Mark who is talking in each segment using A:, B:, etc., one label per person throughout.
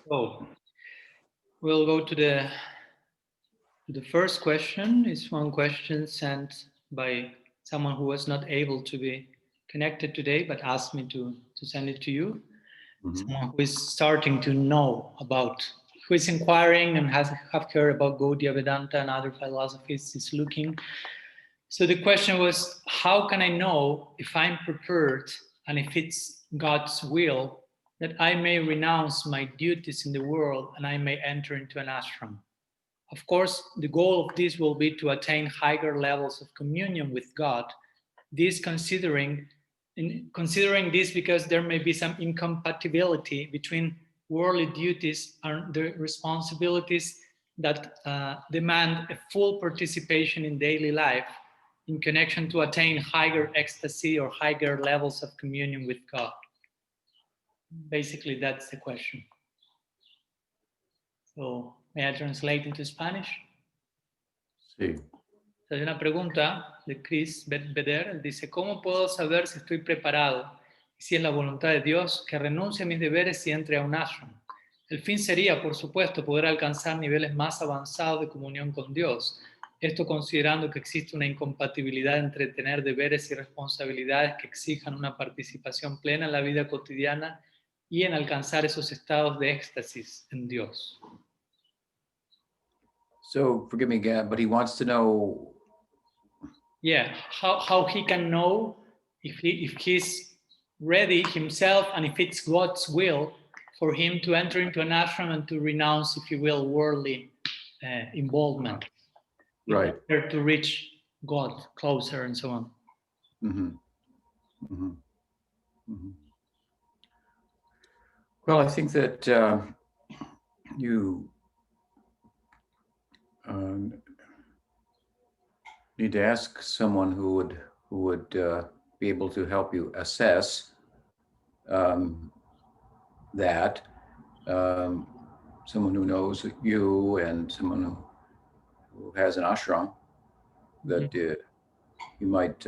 A: So we'll go to the first question. It's one question sent by someone who was not able to be connected today, but asked me to send it to you. Someone who is starting to know about, who is inquiring and have heard about Gaudiya Vedanta and other philosophies, is looking. So the question was, how can I know if I'm prepared and if it's God's will that I may renounce my duties in the world and I may enter into an ashram? Of course, the goal of this will be to attain higher levels of communion with God. Considering this, because there may be some incompatibility between worldly duties and the responsibilities that demand a full participation in daily life in connection to attain higher ecstasy or higher levels of communion with God. Basically, that's the question. So, may I translate into Spanish?
B: Sí.
A: Hay una pregunta de Chris Beder. Él dice, ¿cómo puedo saber si estoy preparado y si es la voluntad de Dios que renuncie a mis deberes y entre a un ashram? El fin sería, por supuesto, poder alcanzar niveles más avanzados de comunión con Dios. Esto considerando que existe una incompatibilidad entre tener deberes y responsabilidades que exijan una participación plena en la vida cotidiana y en alcanzar esos estados de éxtasis en Dios.
B: So, forgive me again, but he wants to know.
A: Yeah, how he can know if he's ready himself and if it's God's will for him to enter into an ashram and to renounce, if you will, worldly involvement.
B: Right.
A: In order to reach God closer and so on.
B: Well, I think that you need to ask someone who would be able to help you assess that. Someone who knows you and someone who has an ashram that you might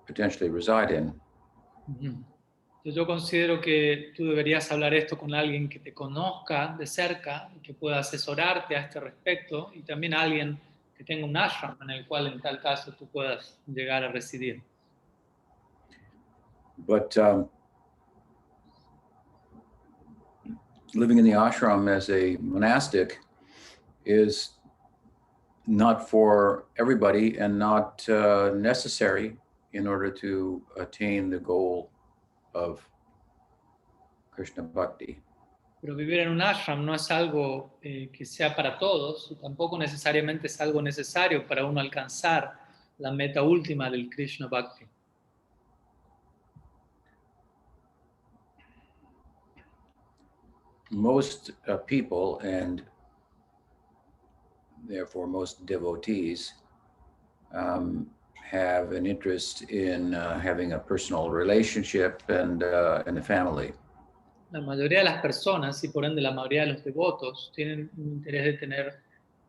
B: potentially reside in.
A: Yo considero que tú deberías hablar esto con alguien que te conozca de cerca y que pueda asesorarte a este respecto, y también alguien que tenga un ashram en el cual en tal caso tú puedas llegar a residir.
B: But living in the ashram as a monastic is not for everybody and not necessary in order to attain the goal of Krishna Bhakti.
A: Pero vivir en un ashram no es algo que sea para todos, y tampoco necesariamente es algo necesario para uno alcanzar la meta última del Krishna Bhakti.
B: Most people, and therefore most devotees, have an interest in having a personal relationship and a family.
A: La mayoría de las personas, y por ende la mayoría de los devotos, tienen un interés de tener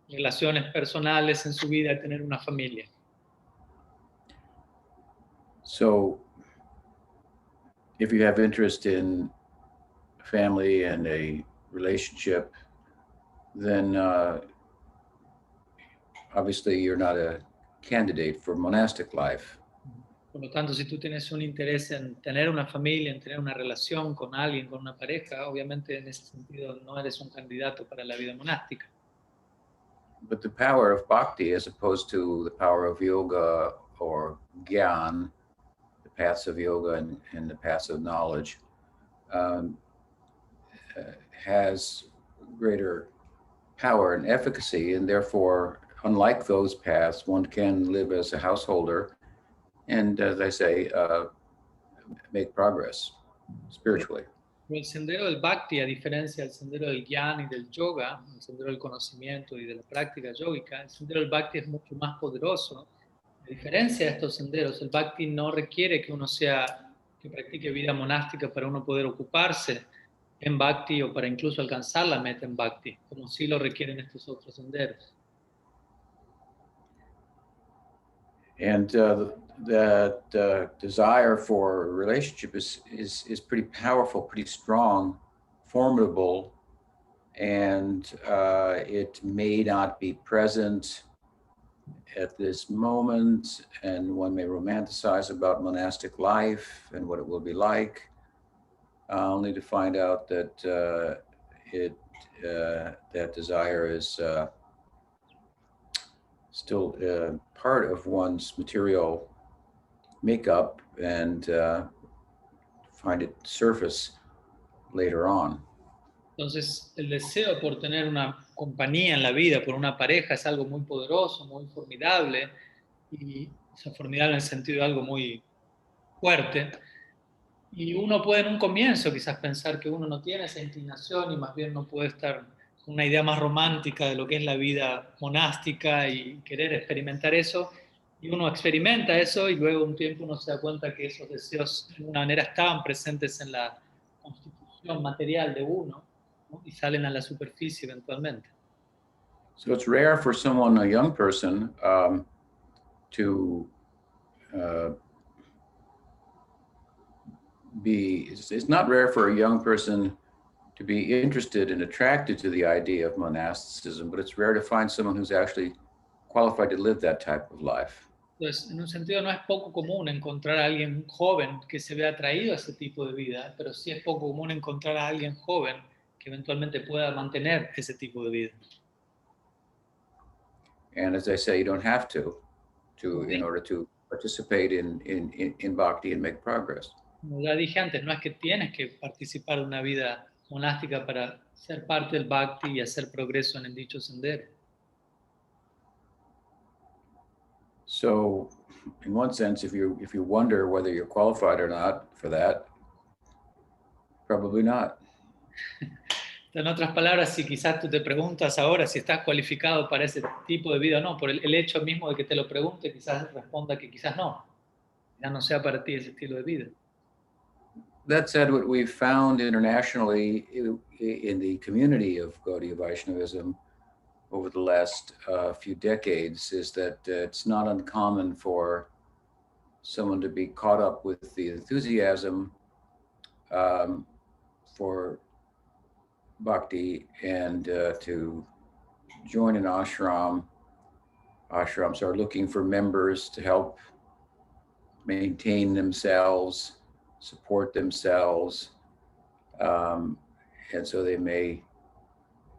A: relaciones personales en su vida, de tener una familia.
B: So, if you have interest in family and a relationship, then obviously you're not a candidate for monastic life.
A: Por lo tanto, si tú tienes un interés en tener una familia, en tener una relación con alguien, con una pareja, obviamente en ese sentido no eres un candidato para la vida monástica.
B: But the power of bhakti, as opposed to the power of yoga or gyan, the paths of yoga and the paths of knowledge, has greater power and efficacy, and therefore, unlike those paths, one can live as a householder and, as I say, make progress spiritually.
A: El sendero del bhakti, a diferencia del sendero del jnana y del yoga, el sendero del conocimiento y de la práctica yógica, el sendero del bhakti es mucho más poderoso. A diferencia de estos senderos, el bhakti no requiere que uno que practique vida monástica para uno poder ocuparse en bhakti o para incluso alcanzar la meta en bhakti, como sí lo requieren estos otros senderos.
B: And that desire for a relationship is pretty powerful, pretty strong, formidable, and it may not be present at this moment, and one may romanticize about monastic life and what it will be like, only to find out that that desire is still part of one's material makeup, and find it surface later on.
A: Entonces, el deseo por tener una compañía en la vida, por una pareja, es algo muy poderoso, muy formidable, y o sea, formidable en el sentido de algo muy fuerte. Y uno puede en un comienzo quizás pensar que uno no tiene esa inclinación y más bien no puede estar con una idea más romántica de lo que es la vida monástica y querer experimentar eso. Y uno experimenta eso y luego un tiempo uno se da cuenta que esos deseos de alguna manera estaban presentes en la constitución material de uno, ¿no? Y salen a la superficie eventualmente.
B: So it's rare for someone, a young person, to uh, it's not rare for a young person to be interested and attracted to the idea of monasticism, but it's rare to find someone who's actually qualified to live that type of life.
A: Entonces, en un sentido no es poco común encontrar a alguien joven que se vea atraído a ese tipo de vida, pero sí es poco común encontrar a alguien joven que eventualmente pueda mantener ese tipo de vida.
B: And as I say, you don't have to in order to participate in bhakti and make progress.
A: Como ya dije antes, no es que tienes que participar de una vida monástica para ser parte del bhakti y hacer progreso en el dicho sendero.
B: So, in one sense, if you wonder whether you're qualified or not for that, probably not.
A: En otras palabras, si quizás tú te preguntas ahora si estás cualificado para ese tipo de vida o no, por el hecho mismo de que te lo pregunte, quizás responda que quizás no sea para ti ese estilo de vida.
B: That said, what we've found internationally in the community of Gaudiya Vaishnavism over the last few decades is that it's not uncommon for someone to be caught up with the enthusiasm for bhakti and to join an ashram. Ashrams are looking for members to help maintain themselves, support themselves, and so they may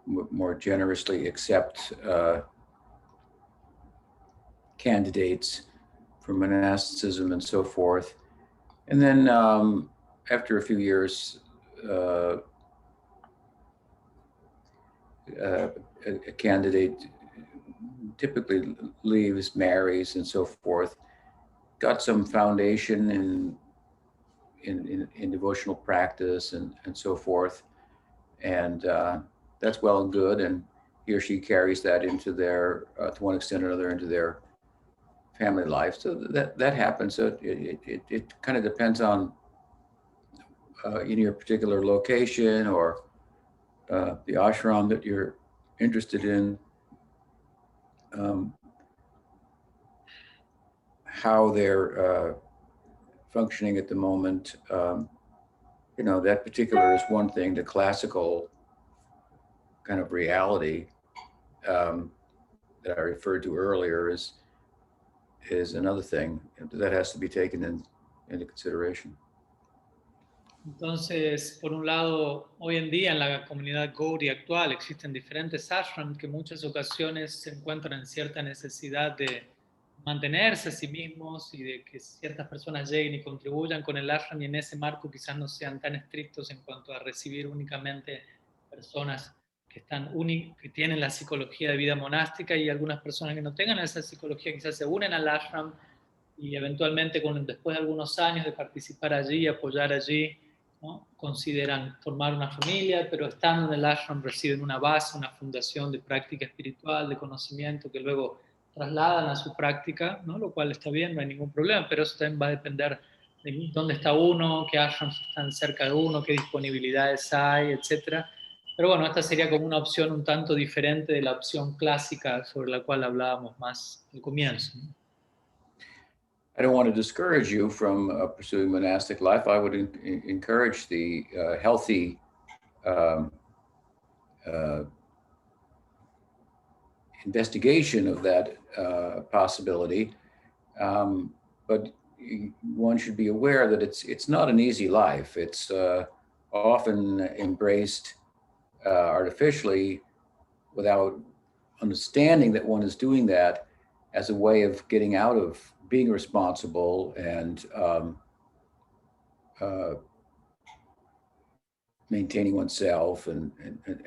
B: more generously accept candidates for monasticism and so forth. And then after a few years, a candidate typically leaves, marries, and so forth. Got some foundation in devotional practice and so forth, and that's well and good. And he or she carries that into their, to one extent or another, into their family life. So that happens. So it kind of depends on in your particular location or the ashram that you're interested in, how they're functioning at the moment. That particular is one thing. The classical kind of reality that I referred to earlier is another thing that has to be taken into consideration.
A: Entonces, por un lado, hoy en día en la comunidad Gaudi actual existen diferentes ashrams que en muchas ocasiones se encuentran en cierta necesidad de mantenerse a sí mismos y de que ciertas personas lleguen y contribuyan con el ashram, y en ese marco quizás no sean tan estrictos en cuanto a recibir únicamente personas que tienen la psicología de vida monástica, y algunas personas que no tengan esa psicología quizás se unen al ashram y eventualmente después de algunos años de participar allí, apoyar allí, ¿no? Consideran formar una familia, pero estando en el ashram reciben una base, una fundación de práctica espiritual, de conocimiento, que luego trasladan a su práctica, ¿no? Lo cual está bien, no hay ningún problema, pero eso también va a depender de dónde está uno, qué ashrams están cerca de uno, qué disponibilidades hay, etc. Pero bueno, esta sería como una opción un tanto diferente de la opción clásica sobre la cual hablábamos más al comienzo, ¿no?
B: I don't want to discourage you from pursuing monastic life. I would encourage the healthy um, uh, investigation of that possibility. But one should be aware that it's not an easy life. It's often embraced artificially without understanding that one is doing that as a way of getting out of being responsible and uh, maintaining oneself and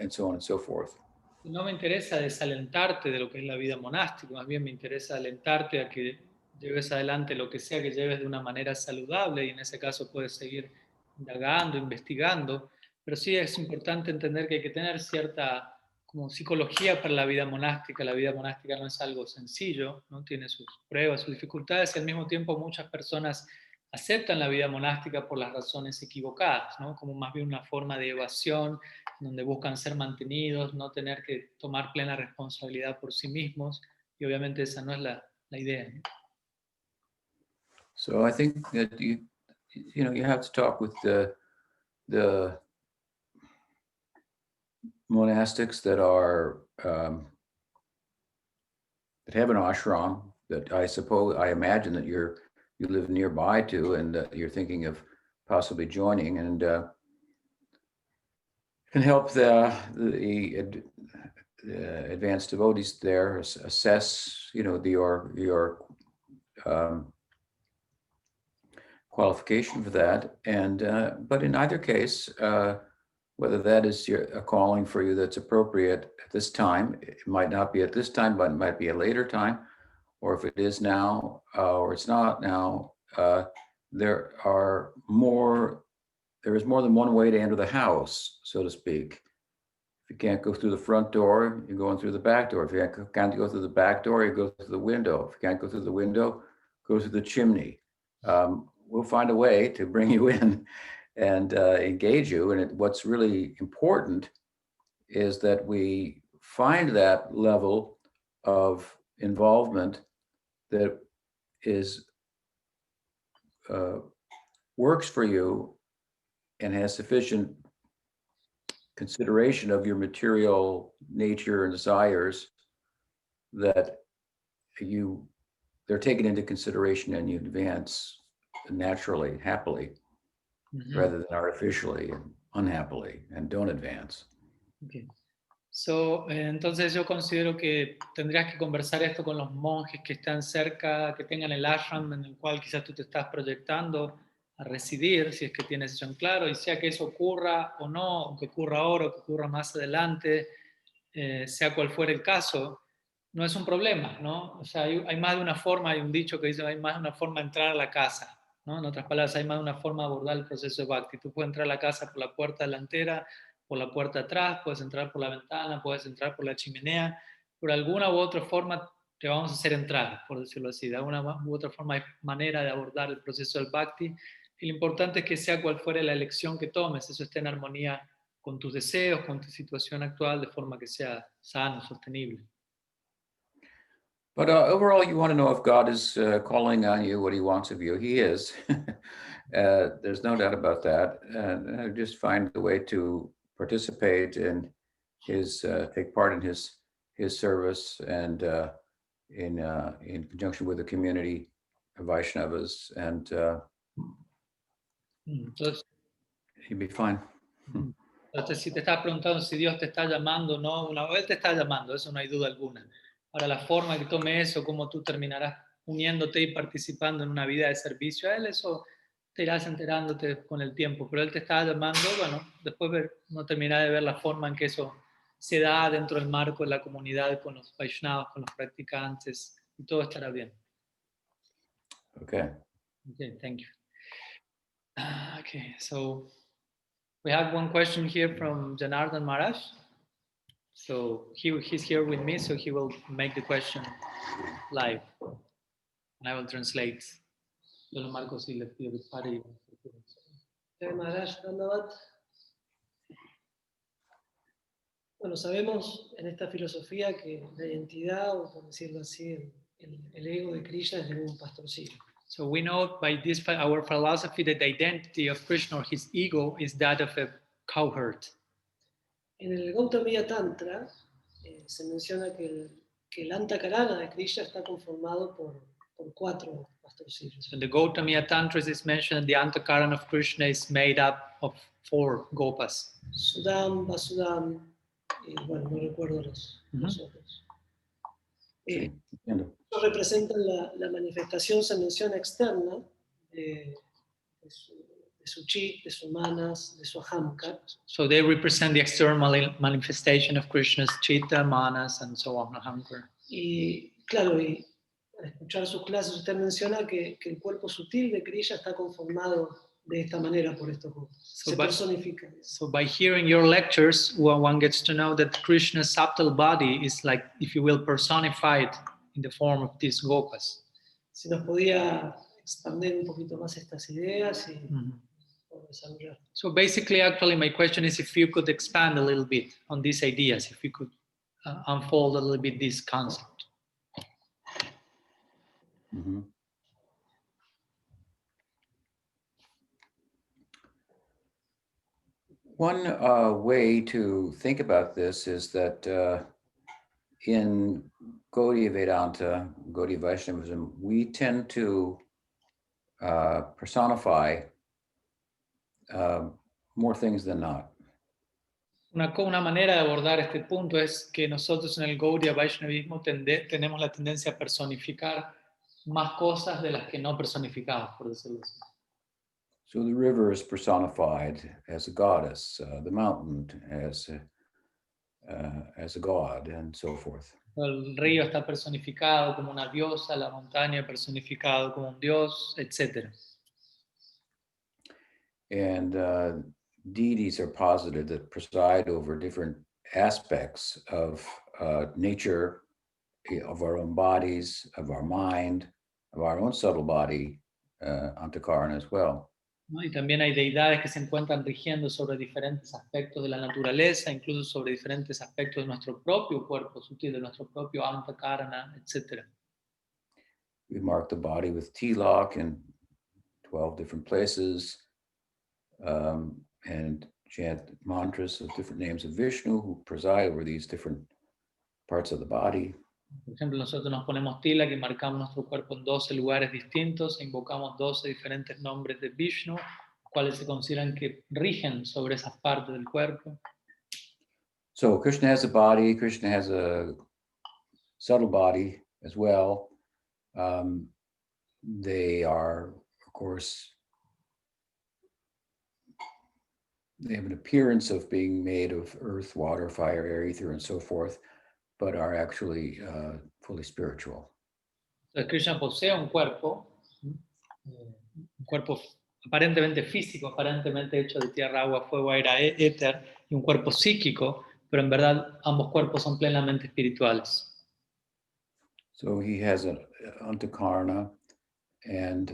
B: so on and so forth.
A: No me interesa desalentarte de lo que es la vida monástica, más bien me interesa alentarte a que lleves adelante lo que sea que lleves de una manera saludable y en ese caso puedes seguir indagando, investigando, pero sí es importante entender que hay que tener cierta como psicología para la vida monástica no es algo sencillo, ¿no? Tiene sus pruebas, sus dificultades y al mismo tiempo muchas personas aceptan la vida monástica por las razones equivocadas, ¿no? Como más bien una forma de evasión donde buscan ser mantenidos, no tener que tomar plena responsabilidad por sí mismos, y obviamente esa no es la idea.
B: So I think that you have to talk with the monastics that are that have an ashram that I imagine that you live nearby to, and you're thinking of possibly joining, and can help the advanced devotees there assess, your qualification for that, and but in either case, whether that is a calling for you that's appropriate at this time, it might not be at this time, but it might be a later time, or if it is now, or it's not now, there is more than one way to enter the house, so to speak. If you can't go through the front door, you're going through the back door. If you can't go through the back door, you go through the window. If you can't go through the window, go through the chimney. We'll find a way to bring you in and engage you. And what's really important is that we find that level of involvement that is works for you and has sufficient consideration of your material nature and desires that they're taken into consideration and you advance naturally, happily, rather than artificially and unhappily, and don't advance.
A: Okay. So, entonces yo considero que tendrías que conversar esto con los monjes que están cerca, que tengan el ashram en el cual quizás tú te estás proyectando a residir, si es que tienes eso en claro, y sea que eso ocurra o no, o que ocurra ahora o que ocurra más adelante, sea cual fuera el caso, no es un problema, ¿no? O sea, hay más de una forma, hay un dicho que dice, hay más de una forma de entrar a la casa, ¿no? En otras palabras, hay más de una forma de abordar el proceso de Bhakti. Tú puedes entrar a la casa por la puerta delantera, por la puerta atrás, puedes entrar por la ventana, puedes entrar por la chimenea, por alguna u otra forma te vamos a hacer entrar, por decirlo así. De alguna u otra forma hay manera de abordar el proceso del Bhakti. Y lo importante es que sea cual fuera la elección que tomes, eso esté en armonía con tus deseos, con tu situación actual, de forma que sea sano, sostenible.
B: But overall, you want to know if God is calling on you, what he wants of you. He is. There's no doubt about that. And just find the way to participate in take part in his service and in conjunction with the community of Vaishnavas, and
A: Entonces,
B: he'd be fine.
A: entonces, si te estás preguntando si Dios te está llamando o no, Él te está llamando, eso no hay duda alguna. Ahora, la forma que tome eso, cómo tú terminarás uniéndote y participando en una vida de servicio a Él, eso te irás enterándote con el tiempo, pero Él te está llamando, bueno, después no terminará de ver la forma en que eso se da dentro del marco de la comunidad con los Vaishnavas, con los practicantes, y todo estará bien.
B: Okay.
A: Okay, thank you. Okay, so we have one question here from Janardhan Maharaj. So he's here with me, so he will make the question live. And I will translate. Yo lo marco si le pido que pare y...
C: Maharaj Dandavat. Bueno, sabemos en esta filosofía que la identidad, o por decirlo así, el ego de Krishna es de un pastorcillo.
A: So we know by this our philosophy that the identity of Krishna or his ego is that of a cowherd.
C: En el Gautamiya Tantra se menciona que el Antakarana de Krishna está conformado por 4 pastorcillos.
A: So in the Gautamiya Tantras is mentioned that the Antakarana of Krishna is made up of 4 gopas.
C: Sudam, Vasudam, bueno, no recuerdo los otros.
B: Sí, entiendo.
C: Representan la manifestación, se menciona externa de su chi, de su manas, de su ahamkar.
A: So they represent the external manifestation of Krishna's chitta, manas, and so on, ahankar.
C: Y claro, y al escuchar sus clases usted menciona que el cuerpo sutil de Krishna está conformado de esta manera por estos grupos. Se personifica.
A: So by hearing your lectures, one gets to know that Krishna's subtle body is like, if you will, personified in the form of these gopas.
C: Si nos podía expandir un poquito más estas ideas y desarrollar.
A: So basically, actually, my question is if you could expand a little bit on these ideas, if you could unfold a little bit this concept.
B: Mm-hmm. One way to think about this is that in Gaudiya Vedanta, Gaudiya Vaishnavism, we tend to personify more things than not.
A: Una manera de abordar este punto es que nosotros en el Gaudiya Vaishnavismo tenemos la tendencia a personificar más cosas de las que no personificamos, por decirlo así.
B: So the river is personified as a goddess, the mountain as a god, and so forth.
A: El río está personificado como una diosa, la montaña personificado como un dios, etc.
B: And deities are posited that preside over different aspects of nature, of our own bodies, of our mind, of our own subtle body, Antakarana as well.
A: ¿No? Y también hay deidades que se encuentran rigiendo sobre diferentes aspectos de la naturaleza, incluso sobre diferentes aspectos de nuestro propio cuerpo sutil, de nuestro propio Antakarana, etc.
B: We mark the body with tilak in 12 different places, and chant mantras of different names of Vishnu who preside over these different parts of the body.
A: Por ejemplo, nosotros nos ponemos tila, que marcamos nuestro cuerpo en 12 lugares distintos, e invocamos 12 diferentes nombres de Vishnu, cuales se consideran que rigen sobre esas partes del cuerpo.
B: So Krishna has a body, Krishna has a subtle body as well. They are, of course, they have an appearance of being made of earth, water, fire, air, ether, and so forth, but are actually fully spiritual.
A: Entonces Krishna posee un cuerpo aparentemente físico, aparentemente hecho de tierra, agua, fuego, aire, éter, y un cuerpo psíquico, pero en verdad ambos cuerpos son plenamente espirituales.
B: So he has an Antakarana, and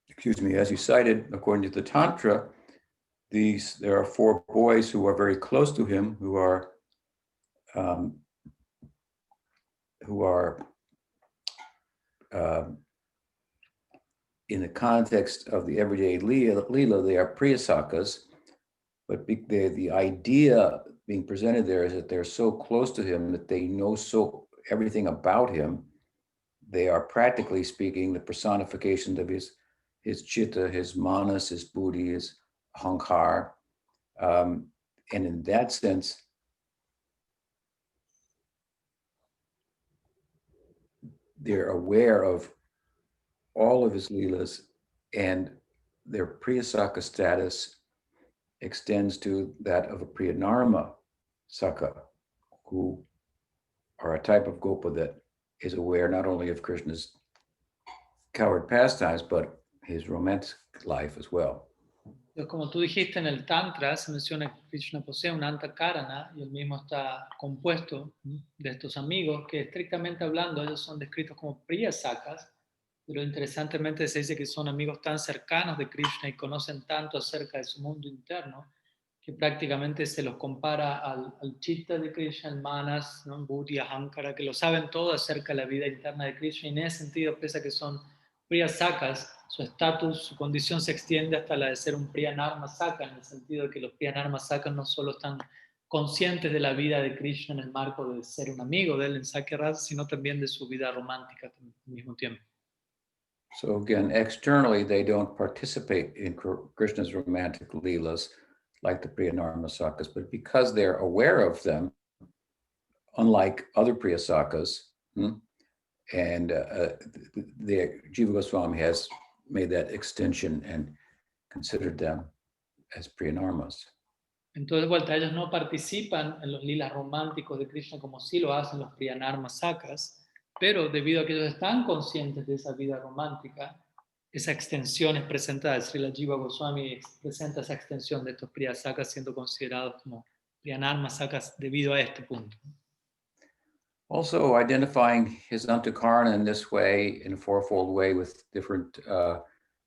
B: excuse me, as you cited, according to the Tantra, there are 4 boys who are very close to him, who are in the context of the everyday Leela, they are Priyasakas, but the idea being presented there is that they're so close to him that they know everything about him. They are, practically speaking, the personification of his chitta, his manas, his buddhi, his ahankar. And in that sense, they're aware of all of his leelas, and their Priyasaka status extends to that of a Priyanarma Saka, who are a type of gopa that is aware not only of Krishna's coward pastimes, but his romantic life as well.
A: Entonces, como tú dijiste, en el Tantra se menciona que Krishna posee un Antakarana y el mismo está compuesto de estos amigos que, estrictamente hablando, ellos son descritos como Priyasakas, pero interesantemente se dice que son amigos tan cercanos de Krishna y conocen tanto acerca de su mundo interno que que prácticamente se los compara al chitta de Krishna, el manas, ¿no? Buddhi, ahankara, que lo saben todo acerca de la vida interna de Krishna, y en ese sentido, pese a que son priya sakas, su estatus, su condición se extiende hasta la de ser un priya narma saka, en el sentido de que los priya narma sakas no solo están conscientes de la vida de Krishna en el marco de ser un amigo de él en Sakya Rasa, sino también de su vida romántica al mismo tiempo.
B: So again, externally, they don't participate in Krishna's romantic leelas like the Priyanarmasakas, but because they're aware of them, unlike other Priyasakas, and the Jiva Goswami has made that extension and considered them as Priyanarmas.
A: Entonces, de vuelta, ellos no participan en los lilas románticos de Krishna como sí lo hacen los Priyanarma sakas, pero debido a que ellos están conscientes de esa vida romántica, esa extensión es presentada. Srila Jiva Goswami presenta esa extensión de estos Priya sakas siendo considerados como Priyanarma sakas debido a este punto.
B: Also, identifying his Antakarna in this way, in a fourfold way with different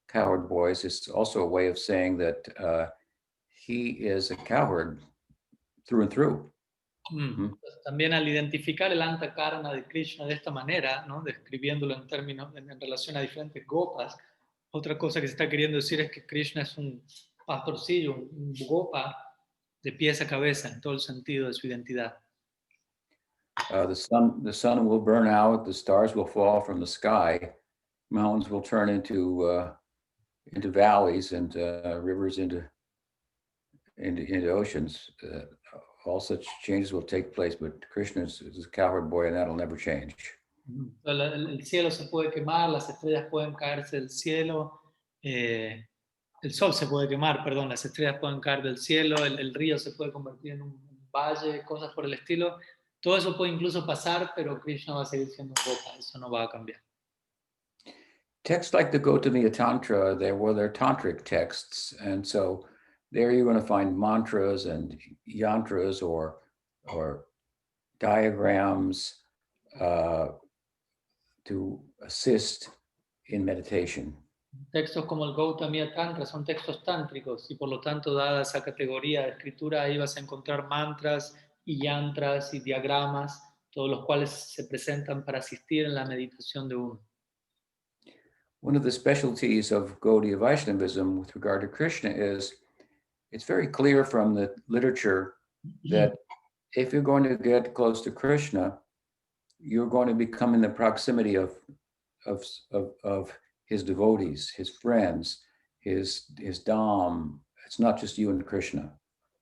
B: cowherd boys, is also a way of saying that he is a cowherd through and through.
A: También al identificar el antakarna de Krishna de esta manera, ¿no? Describiéndolo en términos en relación a diferentes gopas, otra cosa que se está queriendo decir es que Krishna es un pastorcillo, un gopa de pies a cabeza en todo el sentido de su identidad.
B: The sun will burn out, the stars will fall from the sky, mountains will turn into valleys, and rivers into oceans. All such changes will take place, but Krishna is a cowherd boy, and that'll never change.
A: El cielo se puede quemar, las estrellas pueden caerse del cielo, el sol se puede quemar, perdón, las estrellas pueden caer del cielo, el río se puede convertir en un valle, cosas por el estilo. Todo eso puede incluso pasar, pero Krishna va a seguir siendo un gopa, eso no va a cambiar.
B: Texts like the Gautamiya Tantra, they're tantric texts, and so there you're going to find mantras and yantras or diagrams to assist in meditation.
A: Textos como el Gautamiya Tantra son textos tántricos y por lo tanto, dada esa categoría de escritura, ahí vas a encontrar mantras y yantras y diagramas, todos los cuales se presentan para asistir en la meditación de uno.
B: One of the specialties of Gaudiya Vaishnavism with regard to Krishna is it's very clear from the literature that if you're going to get close to Krishna, you're going to become in the proximity of his devotees, his friends, his Dham. It's not just you and Krishna.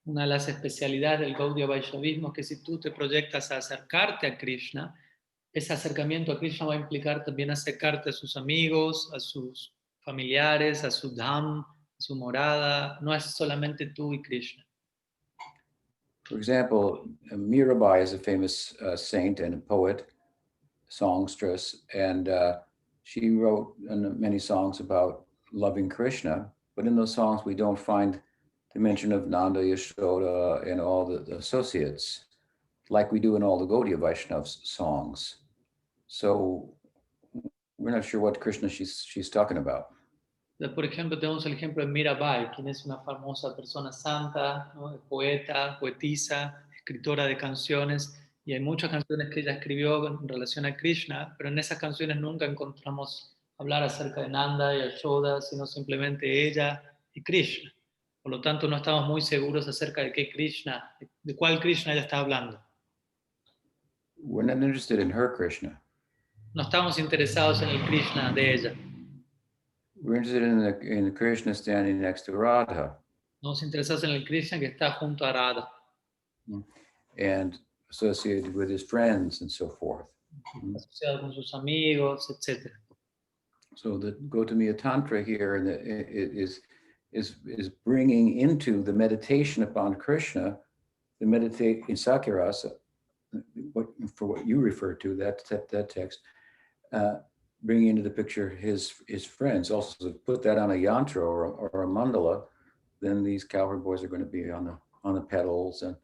A: Una de las especialidades del Gaudiya Vaishnavismo es que si tú te proyectas a acercarte a Krishna, ese acercamiento a Krishna va a implicar también acercarte a sus amigos, a sus familiares, a su dham, a su morada. No es solamente tú y Krishna.
B: For example, Mirabai is a famous saint and a poet, songstress, and she wrote many songs about loving Krishna, but in those songs we don't find the mention of Nanda, Yashoda, and all the associates, like we do in all the Gaudiya Vaishnav's songs. So we're not sure what Krishna she's talking about.
A: Por ejemplo, tenemos el ejemplo de Mirabai, quien es una famosa persona santa, ¿no? Poeta, poetisa, escritora de canciones, y hay muchas canciones que ella escribió en relación a Krishna, pero en esas canciones nunca encontramos hablar acerca de Nanda y Yashoda, sino simplemente ella y Krishna. Por lo tanto, no estamos muy seguros acerca de qué Krishna, de cuál Krishna ella está hablando.
B: We're not interested in her Krishna.
A: No estamos interesados en el Krishna de ella.
B: We're interested in the Krishna standing next to Radha.
A: Estamos interesados en el Krishna que está junto a Radha.
B: And associated with his friends and so forth.
A: Asociado con sus amigos, etc.
B: So the Gautamiya Tantra here is bringing into the meditation upon Krishna, the meditate in Sakyarasa, for what you refer to, that text, bringing into the picture his friends. Also, to put that on a yantra or a mandala, then these cowherd boys are going to be on the pedals and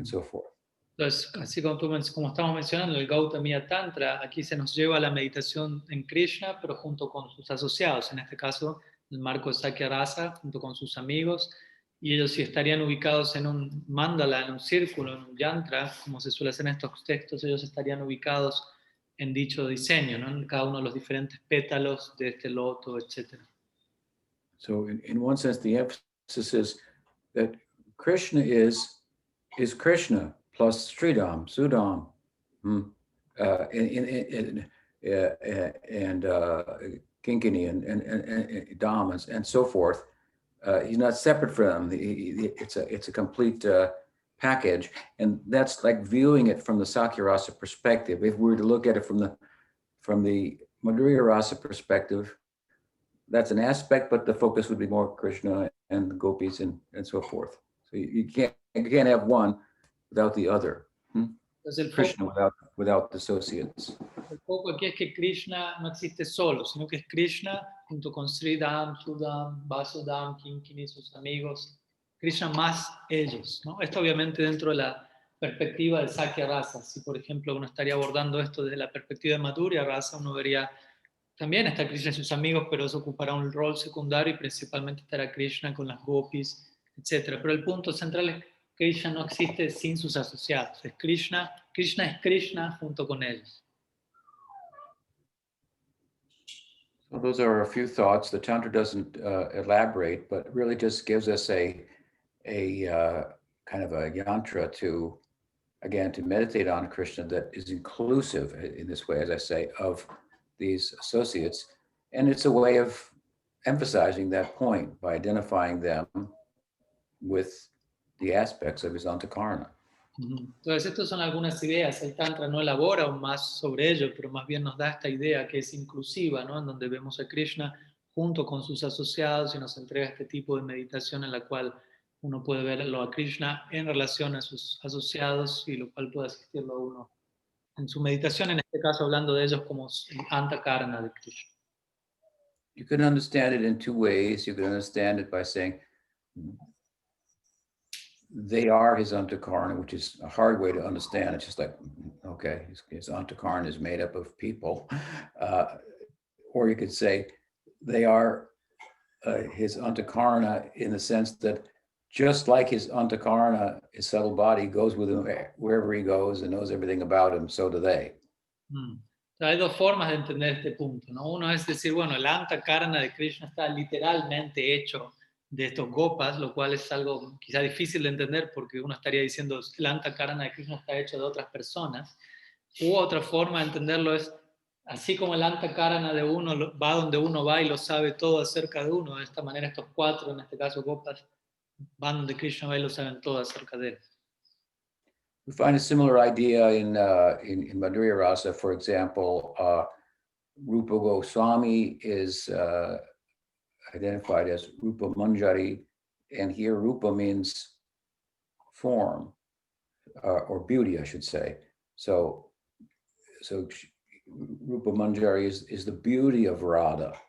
B: so forth.
A: Entonces, así como estamos mencionando, el Gautamiya Tantra, aquí se nos lleva a la meditación en Krishna, pero junto con sus asociados, en este caso, el marco de Sakya Rasa, junto con sus amigos, y ellos si estarían ubicados en un mandala, en un círculo, en un yantra, como se suele hacer en estos textos, ellos estarían ubicados en dicho diseño, ¿no? En cada uno de los diferentes pétalos de este loto, etc.
B: So in one sense, the emphasis is that Krishna is Krishna plus Sridham, Sudam, and Kinkini and Damas and so forth. He's not separate from them. It's a complete package, and that's like viewing it from the Sakya Rasa perspective. If we were to look at it from the Madhurya Rasa perspective, that's an aspect, but the focus would be more Krishna and the gopis and so forth. So you can't have one without the other.
A: Entonces
B: Krishna without associates.
A: el foco aquí es que Krishna no existe solo, sino que es Krishna junto con Sridham, Sudam, Vasudam, Kinkini, sus amigos, Krishna más ellos, ¿no? Esto obviamente dentro de la perspectiva del Sakya Rasa. Si por ejemplo uno estaría abordando esto desde la perspectiva de Madhurya Rasa, uno vería también está Krishna y sus amigos, pero eso ocupará un rol secundario y principalmente estará Krishna con las gopis, etc. Pero el punto central es que Krishna no existe sin sus asociados. Es Krishna es Krishna junto con ellos.
B: So those are a few thoughts. The Tantra doesn't elaborate, but really just gives us a kind of a yantra to meditate on Krishna that is inclusive in this way, as I say, of these associates. And it's a way of emphasizing that point by identifying them with the aspects of his antakarna.
A: Entonces, estas son algunas ideas. El Tantra no elabora aún más sobre ello, pero más bien nos da esta idea que es inclusiva, ¿no? En donde vemos a Krishna junto con sus asociados y nos entrega este tipo de meditación en la cual uno puede verlo a Krishna en relación a sus asociados y lo cual puede asistirlo a uno en su meditación, en este caso hablando de ellos como el Antakarna de Krishna.
B: You can understand it in two ways. You can understand it by saying they are his antakarna, which is a hard way to understand. It's just like, okay, his antakarna is made up of people. Or you could say they are his antakarna in the sense that just like his antakarna, his subtle body goes with him wherever he goes and knows everything about him, so do they.
A: Hay dos formas de entender este punto, ¿no? Uno es decir, bueno, el Antakarna de Krishna está literalmente hecho de estos gopas, lo cual es algo quizá difícil de entender porque uno estaría diciendo el Antakarna de Krishna está hecho de otras personas. U otra forma de entenderlo es, así como el Antakarna de uno va donde uno va y lo sabe todo acerca de uno, de esta manera estos cuatro, en este caso gopas, van donde Krishna va y lo saben todo acerca de él.
B: We find a similar idea in Madhurya Rasa. For example, Rupa Goswami is identified as Rupa Manjari, and here Rupa means form or beauty, I should say. So Rupa Manjari is the beauty of Radha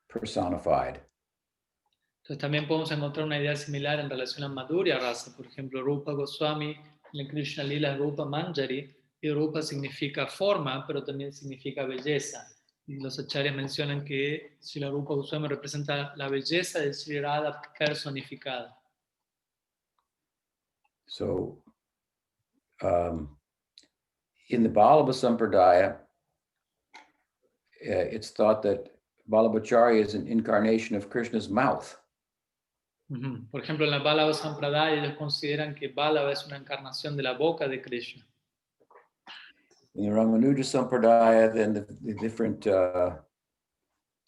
B: personified.
A: Entonces también podemos encontrar una idea similar en relación a Madhurya Rasa. Por ejemplo, Rupa Goswami en Krishna Lila Rupa Manjari, y Rupa significa forma, pero también significa belleza. Y los acharyas mencionan que Srila Rupa Goswami representa la belleza de Sri Radha personificada.
B: So in the Vallabha Sampradaya, it's thought that Vallabhacharya is an incarnation of Krishna's mouth.
A: Por ejemplo, en la Vallabha Sampradaya ellos consideran que Vallabha es una encarnación de la boca de Krishna.
B: In the Ramanuja Sampradaya, then the different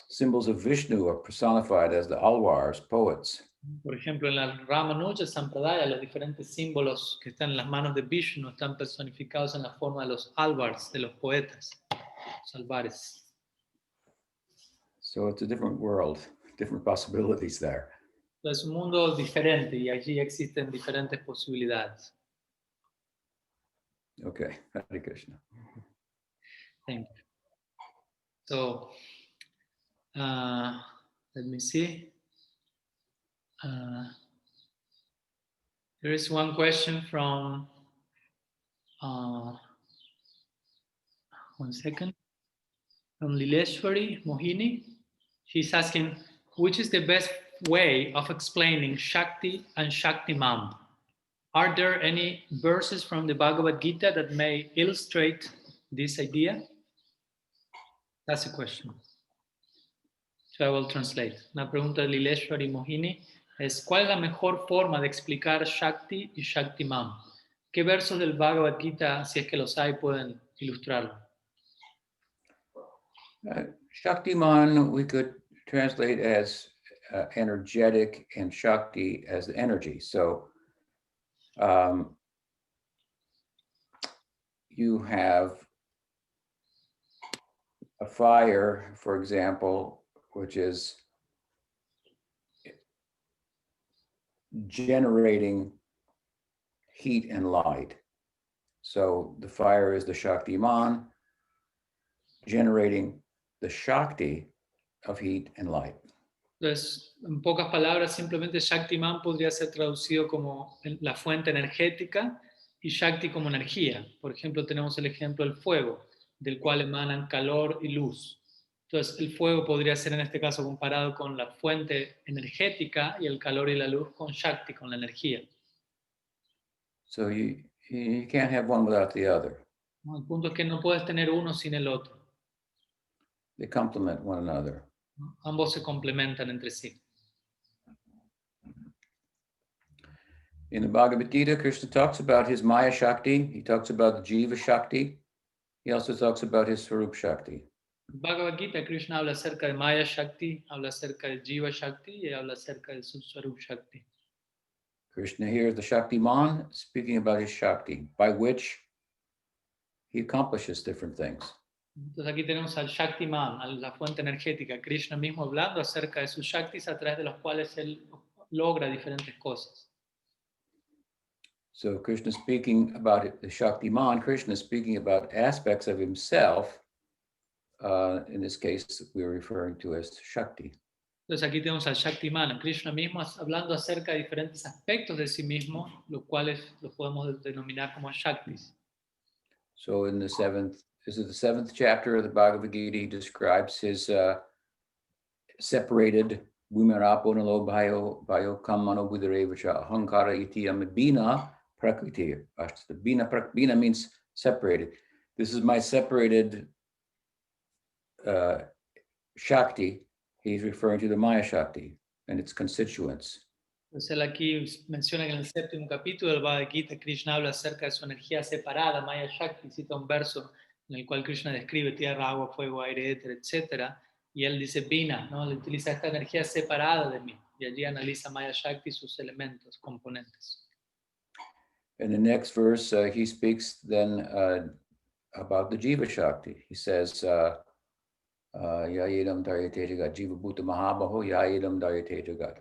B: symbols of Vishnu are personified as the alwars, poets.
A: Por ejemplo, en la Ramanuja Sampradaya, los diferentes símbolos que están en las manos de Vishnu están personificados en la forma de los alvars, de los poetas, los alvares.
B: So it's a different world, different possibilities there.
A: Es un mundo diferente y allí existen diferentes posibilidades.
B: Okay, Hare Krishna.
A: Thank you. So, let me see. There is one question from, one second, from Lileshwari Mohini. She's asking, which is the best way of explaining Shakti and Shaktiman? Are there any verses from the Bhagavad Gita that may illustrate this idea? That's a question. So I will translate. Una pregunta de Lileshwari Mohini es: ¿cuál es la mejor forma de explicar Shakti y Shaktiman? ¿Qué versos del Bhagavad Gita, si es que los hay, pueden ilustrarlo?
B: Shaktiman we could translate as energetic and Shakti as energy. So you have a fire, for example, which is generating heat and light. So the fire is the Shaktiman, generating the Shakti of heat and light.
A: Entonces, en pocas palabras, simplemente Shaktiman podría ser traducido como la fuente energética y Shakti como energía. Por ejemplo, tenemos el ejemplo del fuego, del cual emanan calor y luz. Entonces, el fuego podría ser en este caso comparado con la fuente energética y el calor y la luz con Shakti, con la energía.
B: So you can't have one without the other.
A: ¿No? El punto es que no puedes tener uno sin el otro.
B: They complement one another.
A: ¿No? Ambos se complementan entre sí.
B: In the Bhagavad Gita, Krishna talks about his Maya Shakti. He talks about the Jiva Shakti. He also talks about his Swarup Shakti.
A: Bhagavad Gita, Krishna habla acerca de Maya Shakti, habla acerca del Jiva Shakti y habla acerca de su Swarup Shakti.
B: Krishna here is the Shaktiman speaking about his Shakti, by which he accomplishes different things.
A: Entonces aquí tenemos al Shaktiman, a la fuente energética, Krishna mismo hablando acerca de sus Shaktis a través de los cuales él logra diferentes cosas.
B: So Krishna speaking about it, the Shaktiman, Krishna speaking about aspects of himself. In this case, we're referring to as Shakti.
A: Entonces aquí tenemos al Shaktiman, Krishna mismo hablando acerca de diferentes aspectos de sí mismo, los cuales los podemos denominar como Shaktis.
B: So in the seventh chapter of the Bhagavad Gita, he describes his separated Bhumirapo Nalo Bhayo Kamano Buddharevacha Ahankara Iti Bina Prakriti. Bina means separated. This is my separated Shakti. He's referring to the Maya Shakti and its constituents.
A: Entonces él aquí menciona que en el séptimo capítulo del Bhagavad Gita Krishna habla acerca de su energía separada, Maya Shakti, cita un verso en el cual Krishna describe tierra, agua, fuego, aire, éter, etc. Y él dice Bina, ¿no? Él utiliza esta energía separada de mí. Y allí analiza Maya Shakti y sus elementos, componentes.
B: In the next verse, he speaks then about the Jiva Shakti. He says, Yayedam Daryate Jagat, Jiva Bhuta Mahabaho, Yayedam Daryate Jagat.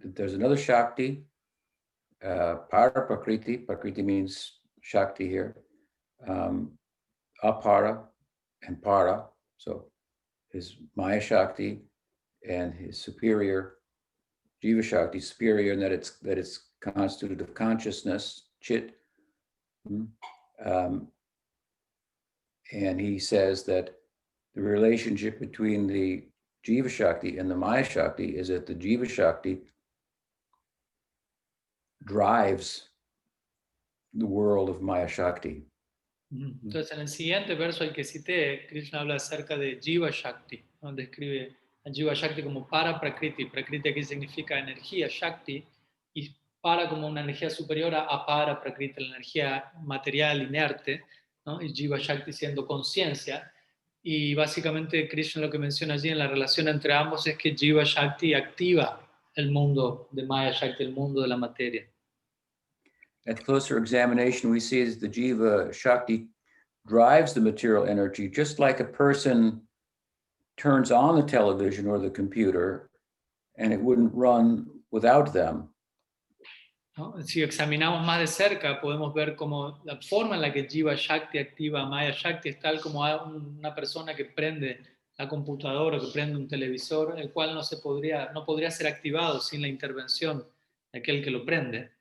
B: There's another Shakti, Para Prakriti. Prakriti means Shakti here. Apara and Para. So his Maya Shakti and his superior Jiva Shakti, superior in that it's constituted of consciousness, chit. And he says that the relationship between the Jiva Shakti and the Maya Shakti is that the Jiva Shakti drives the world of Maya Shakti.
A: Entonces, en el siguiente verso al que cité, Krishna habla acerca de Jiva Shakti, donde describe a Jiva Shakti como para Prakriti. Prakriti aquí significa energía, Shakti, y para como una energía superior a para Prakriti, la energía material inerte, ¿no? Y Jiva Shakti siendo conciencia. Y básicamente Krishna lo que menciona allí en la relación entre ambos es que Jiva Shakti activa el mundo de Maya Shakti, el mundo de la materia.
B: At closer examination, we see that the Jiva Shakti drives the material energy, just like a person turns on the television or the computer, and it wouldn't run without them.
A: ¿No? Si examinamos más de cerca, podemos ver cómo la forma en la que Jiva Shakti activa Maya Shakti es tal como una persona que prende la computadora, que prende un televisor, el cual no podría ser activado sin la intervención de aquel que lo prende.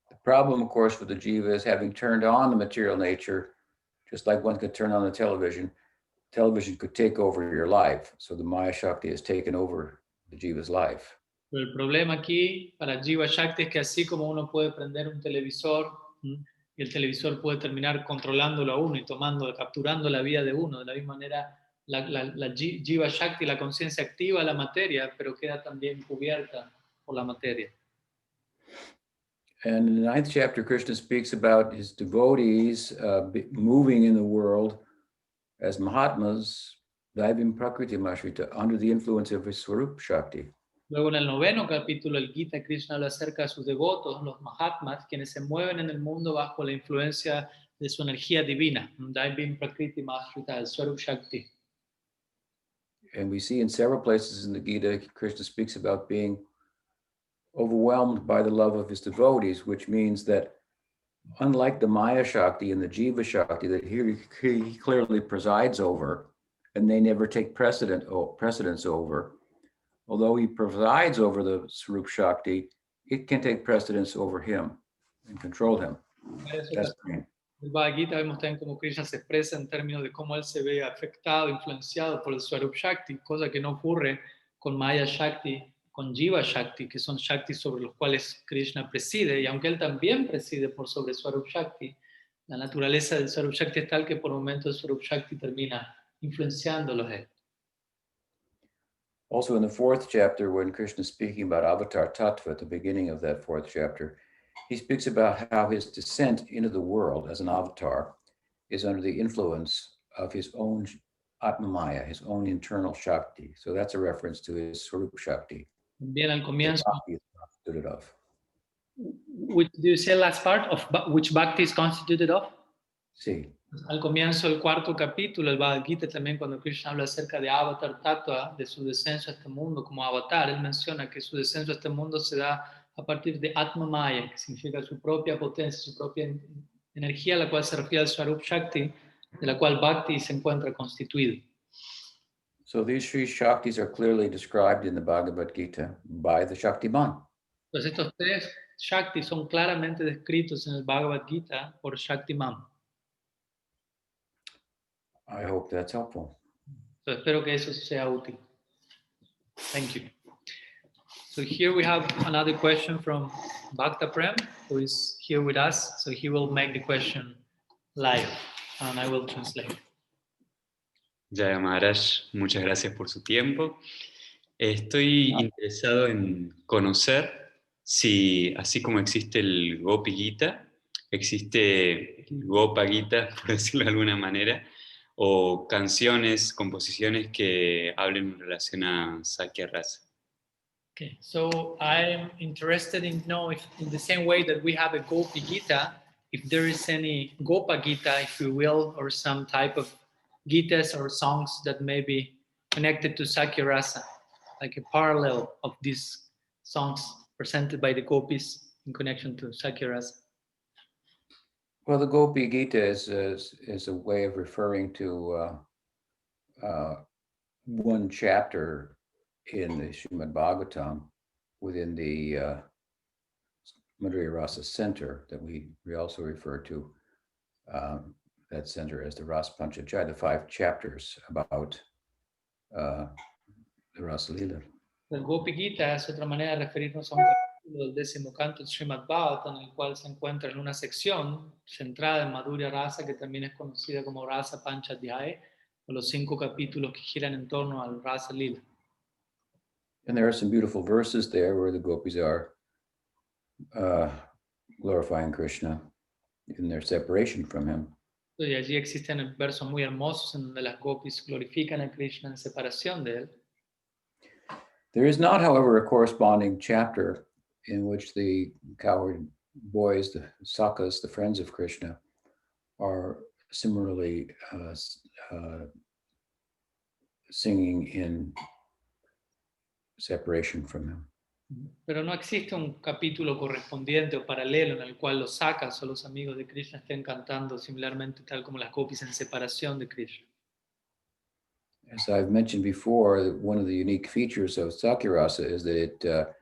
B: The problem, of course, for the jiva is having turned on the material nature, just like one could turn on the television could take over your life. So the Maya Shakti has taken over the Jiva's life.
A: Pero el problema aquí para Jiva Shakti es que así como uno puede prender un televisor y el televisor puede terminar controlándolo a uno y capturando la vida de uno, de la misma manera la Jiva Shakti, la conciencia activa la materia, pero queda también cubierta por la materia.
B: And in the 9th chapter, Krishna speaks about his devotees moving in the world as Mahatmas, Daivim Prakriti Mashrita, under the influence of his Swarup Shakti.
A: Luego en el 9º capítulo del Gita, Krishna habla acerca de sus devotos, los Mahatmas, quienes se mueven en el mundo bajo la influencia de su energía divina, Daivim Prakriti Mashrita, el Swarup Shakti.
B: And we see in several places in the Gita, Krishna speaks about being overwhelmed by the love of his devotees, which means that unlike the Maya Shakti and the Jiva Shakti that he clearly presides over, and they never take precedence over, although he presides over the Swarup Shakti, it can take precedence over him and control him. That's great.
A: En el Bhagavad Gita vemos también cómo Krishna se expresa en términos de cómo él se ve afectado, influenciado por el Swarup Shakti, cosa que no ocurre con Maya Shakti, con Jiva Shakti, que son Shaktis sobre los cuales Krishna preside, y aunque él también preside por sobre Swarup Shakti, la naturaleza del Swarup Shakti es tal que por momentos el Swarup Shakti termina influenciándolos a él.
B: Also in the 4th chapter, when Krishna is speaking about Avatar Tattva at the beginning of that 4th chapter, he speaks about how his descent into the world as an avatar is under the influence of his own Atmamaya, his own internal Shakti. So that's a reference to his Swarup Shakti.
A: Bien, al comienzo,
B: Bhakti is constituted of.
A: which, do you say last part of which Bhakti is constituted of?
B: Sí.
A: Al comienzo del 4º capítulo, el Bhagavad Gita también, cuando Krishna habla acerca de Avatar Tattva, de su descenso a este mundo como avatar, él menciona que su descenso a este mundo se da a partir de Atma Maya, que significa su propia potencia, su propia energía, a la cual se refiere al Swarup Shakti, de la cual Bhakti se encuentra constituido.
B: So these three Shaktis are clearly described in the Bhagavad Gita by the Shaktiman.
A: Entonces estos tres Shaktis son claramente descritos en el Bhagavad Gita por Shaktiman.
B: I hope that's helpful.
A: So espero que eso sea útil. Thank you. So here we have another question from Bhakta Prem, who is here with us. So he will make the question live, and I will translate.
D: Jaya Maharaj, muchas gracias por su tiempo. Estoy interesado en conocer si, así como existe el Gopi Gita, existe el Gopa Gita, por decirlo de alguna manera, o canciones, composiciones que hablen en relación a Sakya Rasa.
A: Okay, so I'm interested in know if, in the same way that we have a Gopi Gita, if there is any Gopa Gita, if you will, or some type of Gitas or songs that may be connected to Sakya Rasa, like a parallel of these songs presented by the Gopis in connection to Sakya Rasa.
B: Well, the Gopi Gita is a way of referring to one chapter in the Srimad Bhagavatam within the Madhurya Rasa Center that we also refer to that center as the Rasa Panchadhyaya, the 5 chapters about the Rasa Lila.
A: El Gopi Gita es otra manera de referirnos a un capítulo del 10º canto del Srimad Bhagavatam, en el cual se encuentra en una sección centrada en Madhurya Rasa, que también es conocida como Rasa Panchadhyaya, o los 5 capítulos que giran en torno al Rasa Lila.
B: And there are some beautiful verses there where the gopis are glorifying Krishna in their separation from him.
A: Y allí existen versos muy hermosos en donde las gopis glorifican a Krishna en separación de él.
B: There is not, however, a corresponding chapter in which the cowherd boys, the Sakas, the friends of Krishna, are similarly singing in separation from him.
A: Pero no existe un capítulo correspondiente o paralelo en el cual los sakas o los amigos de Krishna estén cantando similarmente tal como las gopis en separación de Krishna.
B: As I've mentioned before, one of the unique features of Sakyarasa is that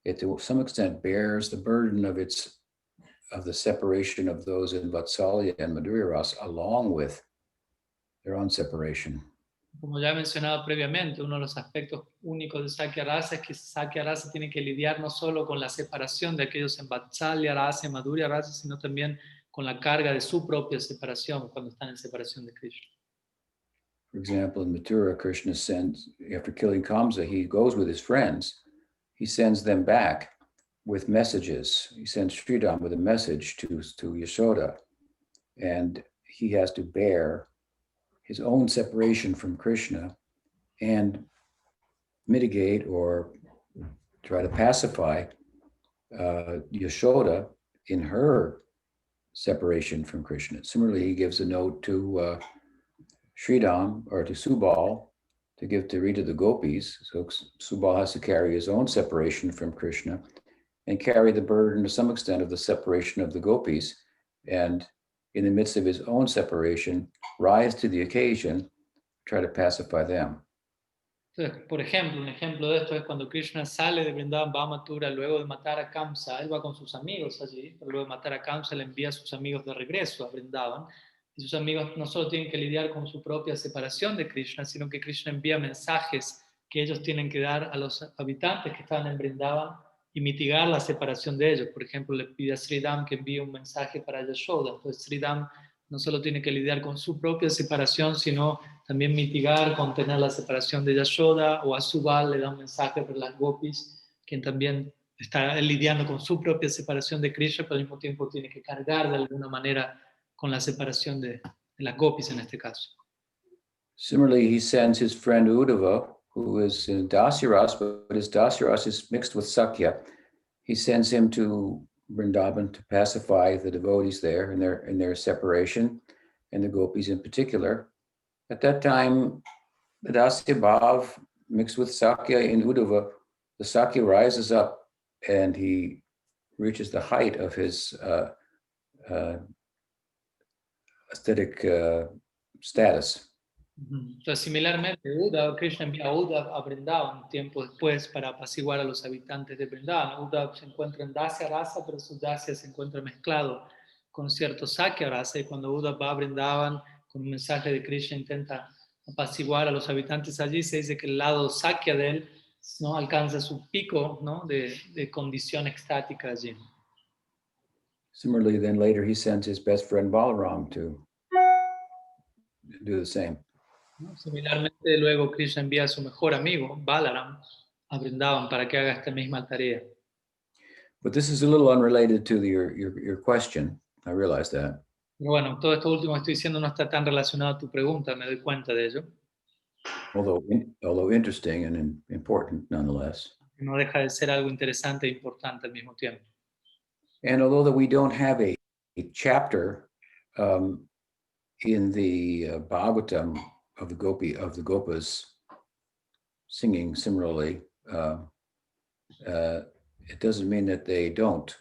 B: it to some extent bears the burden of the separation of those in Vatsalya and Madhurya Rasa along with their own separation.
A: Como ya he mencionado previamente, uno de los aspectos únicos de Sakya Rasa es que Sakya Rasa tiene que lidiar no solo con la separación de aquellos en Vatsalya Rasa y Madhurya Rasa, sino también con la carga de su propia separación cuando están en separación de Krishna.
B: For example, in Mathura, Krishna sends, after killing Kamsa, he goes with his friends. He sends them back with messages. He sends Sridham with a message to Yashoda. And he has to bear his own separation from Krishna and mitigate or try to pacify Yashoda in her separation from Krishna. Similarly, he gives a note to Sridham or to Subal to give to Rita the gopis. So Subal has to carry his own separation from Krishna and carry the burden to some extent of the separation of the gopis. And in the midst of his own separation, rise to the occasion, try to pacify them.
A: Entonces, por ejemplo, un ejemplo de esto es cuando Krishna sale de Vrindavan, va a Mathura, luego de matar a Kamsa, él va con sus amigos allí, pero luego de matar a Kamsa le envía a sus amigos de regreso a Vrindavan, y sus amigos no solo tienen que lidiar con su propia separación de Krishna, sino que Krishna envía mensajes que ellos tienen que dar a los habitantes que estaban en Vrindavan y mitigar la separación de ellos. Por ejemplo, le pide a Sridham que envíe un mensaje para Yashoda. Entonces Sridham no solo tiene que lidiar con su propia separación, sino también mitigar, contener la separación de Yashoda, o a Subal le da un mensaje para las gopis, quien también está lidiando con su propia separación de Krishna, pero al mismo tiempo tiene que cargar de alguna manera con la separación de las gopis en este caso.
B: Similarly, he sends his friend Uddhava, who is in Dasyaras, but his Dasyaras is mixed with Sakya. He sends him to Vrindavan to pacify the devotees there in their separation, and the gopis in particular. At that time, the Dasya Bhav mixed with Sakya in Uddhava, the Sakya rises up and he reaches the height of his aesthetic status.
A: Entonces, similarmente, Krishna envía a Uddhava a Vrindavan un tiempo después para apaciguar a los habitantes de Vrindavan. Uddhava se encuentra en Dasya Rasa, pero su Dasya se encuentra mezclado con cierto Sakya Rasa, y cuando Uddhava va a Vrindavan con un mensaje de Krishna intenta apaciguar a los habitantes allí, se dice que el lado Sakya de él, ¿no?, alcanza su pico, ¿no?, de condición extática allí.
B: Similarly, then later he sends his best friend Balaram to do the same.
A: Similarmente, luego Krishna envía a su mejor amigo, Balaram, a Vrindavan para que haga esta misma tarea.
B: But this is a little unrelated to your question. I realize that.
A: Pero bueno, todo esto último que estoy diciendo no está tan relacionado a tu pregunta, me doy cuenta de ello.
B: Although interesting and important nonetheless.
A: No deja de ser algo interesante e importante al mismo tiempo.
B: And although that we don't have a chapter in the Bhagavatam of the Gopas singing similarly, it doesn't mean that they don't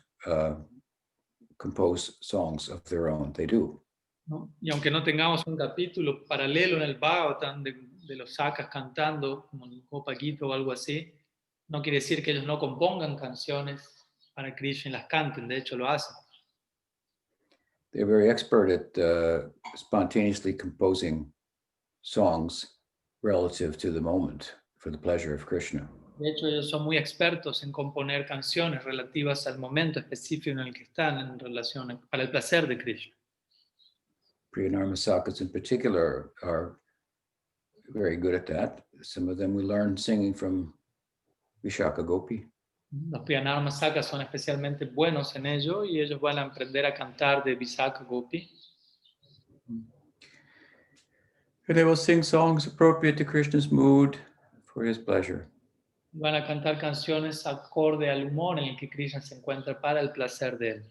B: compose songs of their own. They do.
A: ¿No? Y aunque no tengamos un capítulo paralelo en el Bhagavatam de los sakas cantando, como el Gopa Gita o algo así, no quiere decir que ellos no compongan canciones para Krishna y las canten, de hecho lo hacen.
B: They're very expert at spontaneously composing songs relative to the moment for the pleasure of Krishna.
A: De hecho, ellos son muy expertos en componer canciones relativas al momento específico en el que están en relación para el placer de Krishna.
B: Priyanarmasakas in particular are very good at that. Some of them we learn singing from Vishaka Gopi.
A: Los Priyanarmasakas son especialmente buenos en ello y ellos van a aprender a cantar de Vishaka Gopi.
B: And they will sing songs appropriate to Krishna's mood for his pleasure.
A: Van a cantar canciones acorde al humor en el que Krishna se encuentra para el placer de él.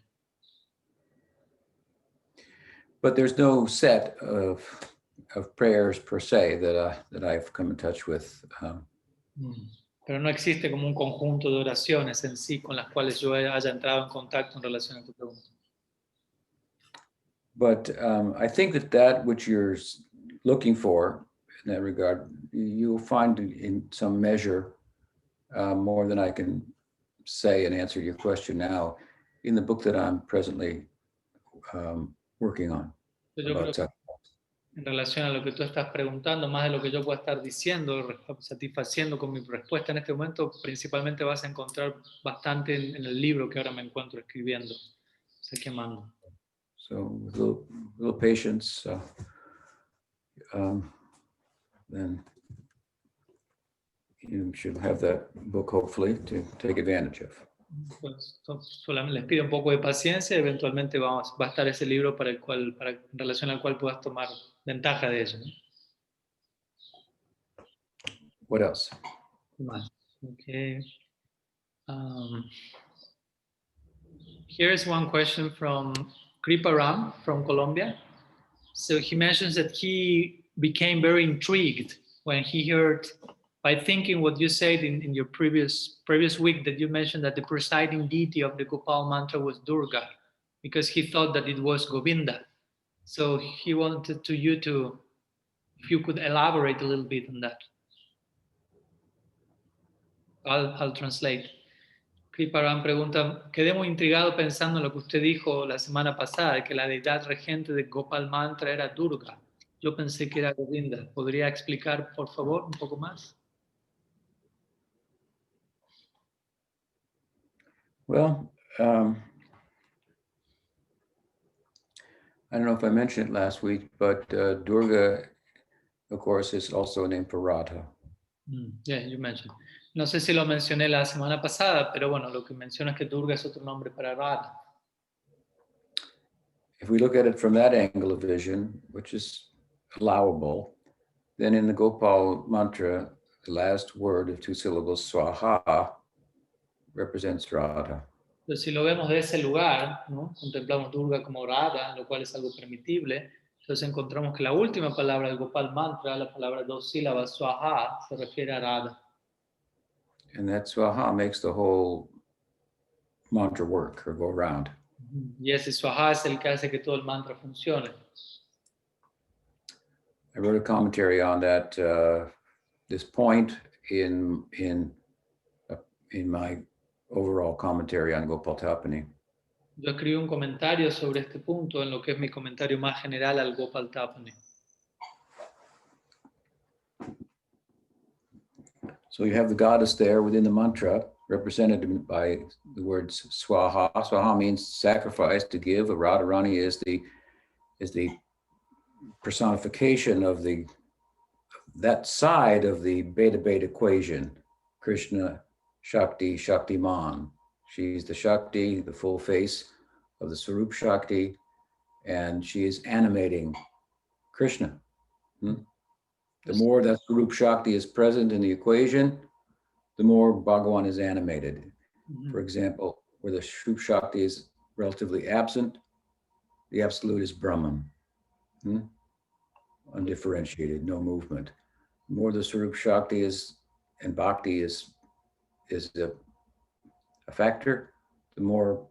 B: But there's no set of prayers per se that I've come in touch with.
A: Pero no existe como un conjunto de oraciones en sí con las cuales yo haya entrado en contacto en relación a tu pregunta.
B: But I think that which you're looking for in that regard, you'll find in some measure more than I can say and answer your question now in the book that I'm presently working on.
A: Yo creo que en relación a lo que tú estás preguntando, más de lo que yo pueda estar diciendo, satisfaciendo con mi respuesta en este momento, principalmente vas a encontrar bastante en el libro que ahora me encuentro escribiendo, quemando.
B: So with a little patience, then you should have that book hopefully to take advantage of.
A: Pues, solamente les pido un poco de paciencia, eventualmente va a estar ese libro en relación al cual puedas tomar ventaja de eso, ¿no?
B: What else?
A: Más. Okay. Here is one question from Kriparam from Colombia. So he mentions that he became very intrigued when he heard, by thinking what you said in your previous week, that you mentioned that the presiding deity of the Gopal mantra was Durga, because he thought that it was Govinda. So he wanted if you could elaborate a little bit on that. I'll translate. Kriparam pregunta, quedé muy intrigado pensando en lo que usted dijo la semana pasada, que la deidad regente de Gopal Mantra era Durga. Yo pensé que era Govinda. ¿Podría explicar, por favor, un poco más?
B: Well, I don't know if I mentioned it last week, but Durga, of course, is also a name for Radha.
A: Yeah, you mentioned. No sé si lo mencioné la semana pasada, pero bueno, lo que menciono es que Durga es otro nombre para Radha.
B: If we look at it from that angle of vision, which is allowable, then in the Gopal mantra, the last word of 2 syllables, Swaha, represents Radha.
A: Entonces, si lo vemos de ese lugar, ¿no? Contemplamos Durga como Radha, lo cual es algo permitible. Entonces encontramos que la última palabra del Gopal Mantra, la palabra 2 sílabas, Swaha, se refiere a Radha.
B: And that Swaha makes the whole mantra work or go around.
A: Y ese Swaha es el que hace que todo el mantra funcione.
B: I wrote a commentary on that, this point in my overall commentary on Gopal Tapani.
A: Yo escribí un comentario sobre este punto en lo que es mi comentario más general al Gopal Tapani.
B: So you have the goddess there within the mantra, represented by the words Swaha. Swaha means sacrifice, to give. Radharani is the personification of that side of the Beta-Beta equation. Krishna, Shakti, Shaktiman. She's the Shakti, the full face of the Swarup Shakti, and she is animating Krishna. The more that Swarup Shakti is present in the equation, the more Bhagavan is animated. For example, where the Swarup Shakti is relatively absent, the absolute is Brahman. Undifferentiated, no movement. The more the Swarup Shakti is and Bhakti is a factor, the more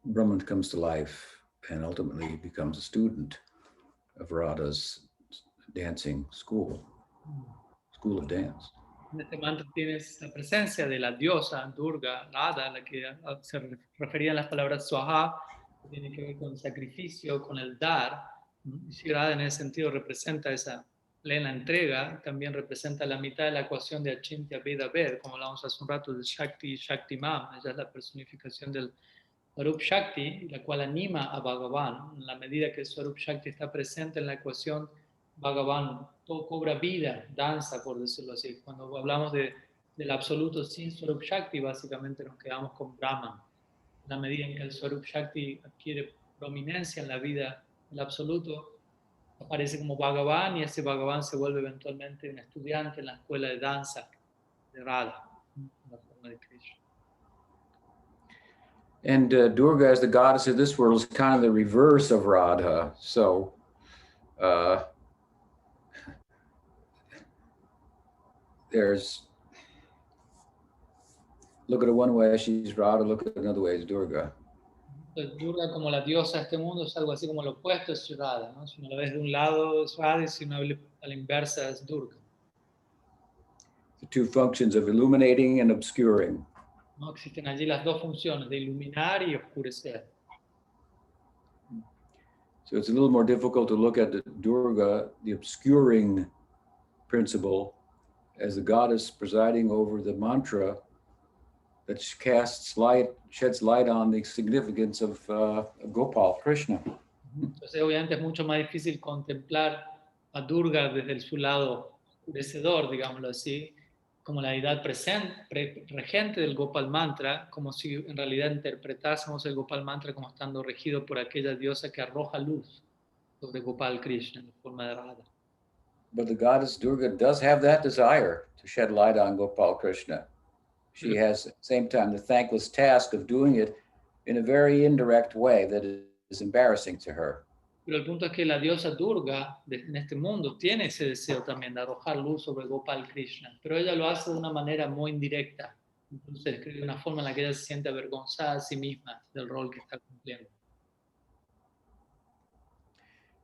B: Brahman comes to life and ultimately becomes a student of Radha's dancing school of dance.
A: En este mantra tienes la presencia de la diosa Durga, Radha, a la que se referían las palabras Swaha, que tiene que ver con el sacrificio, con el dar. Y si Radha en ese sentido representa esa plena entrega, también representa la mitad de la ecuación de Achintya Veda Ved, como hablamos hace un rato de Shakti y Shaktiman. Ella es la personificación del Swarup Shakti, la cual anima a Bhagavan. En la medida que el Swarup Shakti está presente en la ecuación, Bhagavan todo cobra vida, danza, por decirlo así. Cuando hablamos del absoluto sin Swarup Shakti, básicamente nos quedamos con Brahman. En la medida en que el Swarup Shakti adquiere prominencia en la vida del absoluto, aparece como Bhagavan, y ese Bhagavan se vuelve eventualmente un estudiante en la escuela de danza de Radha, en la forma de Krishna.
B: And Durga, as the goddess of this world, is kind of the reverse of Radha. So look at it one way, she's Radha, look at it another way, it's Durga.
A: Entonces, Durga como la diosa de este mundo es algo así como lo opuesto es Radha, ¿no? Si uno la ves de un lado es Radha y si uno ve a la inversa es Durga.
B: The two functions of illuminating and obscuring.
A: ¿No? Existen allí las dos funciones de iluminar y oscurecer.
B: So it's a little more difficult to look at the Durga, the obscuring principle, as the goddess presiding over the mantra that sheds light on the significance of Gopal, Krishna.
A: Entonces, obviamente es mucho más difícil contemplar a Durga desde su lado oscurecedor, digámoslo así, como la deidad regente del Gopal Mantra, como si en realidad interpretásemos el Gopal Mantra como estando regido por aquella diosa que arroja luz sobre Gopal Krishna en forma de Radha.
B: But the goddess Durga does have that desire to shed light on Gopal Krishna. She has at the same time the thankless task of doing it in a very indirect way that is embarrassing to her.
A: Pero el punto es que la diosa Durga en este mundo tiene ese deseo también de arrojar luz sobre Gopal Krishna, pero ella lo hace de una manera muy indirecta. Entonces describe una forma en la que ella se siente avergonzada a sí misma del rol que está cumpliendo.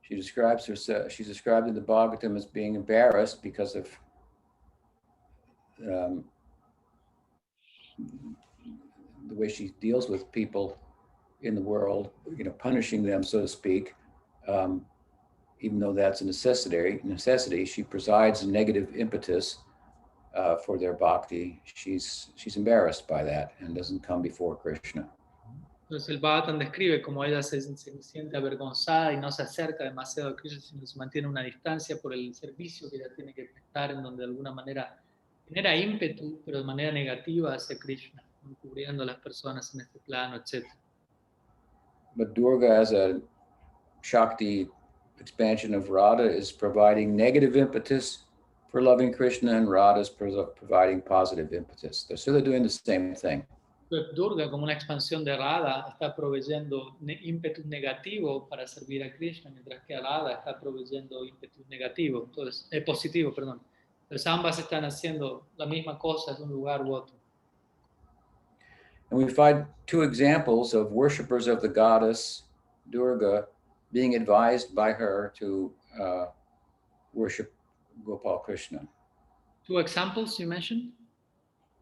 B: She's described in the Bhagavatam as being embarrassed because of the way she deals with people in the world, punishing them, so to speak. Even though that's a necessity, she presides a negative impetus for their bhakti. She's embarrassed by that and doesn't come before Krishna.
A: Entonces el Bhagavatam describe cómo ella se siente avergonzada y no se acerca demasiado a Krishna, sino se mantiene a una distancia por el servicio que ella tiene que prestar, en donde de alguna manera genera ímpetu, pero de manera negativa hacia Krishna, encubriendo a las personas en este plano, etc.
B: But Durga, as a Shakti expansion of Radha, is providing negative impetus for loving Krishna, and Radha is providing positive impetus. So they're doing the same thing.
A: Durga, como una expansión de Radha, está proveyendo ímpetu negativo para servir a Krishna, mientras que Radha está proveyendo ímpetu negativo, entonces, positivo, perdón. Entonces ambas están haciendo la misma cosa en un lugar u otro.
B: And we find two examples of worshippers of the goddess Durga being advised by her to worship Gopal Krishna.
A: Two examples you mentioned?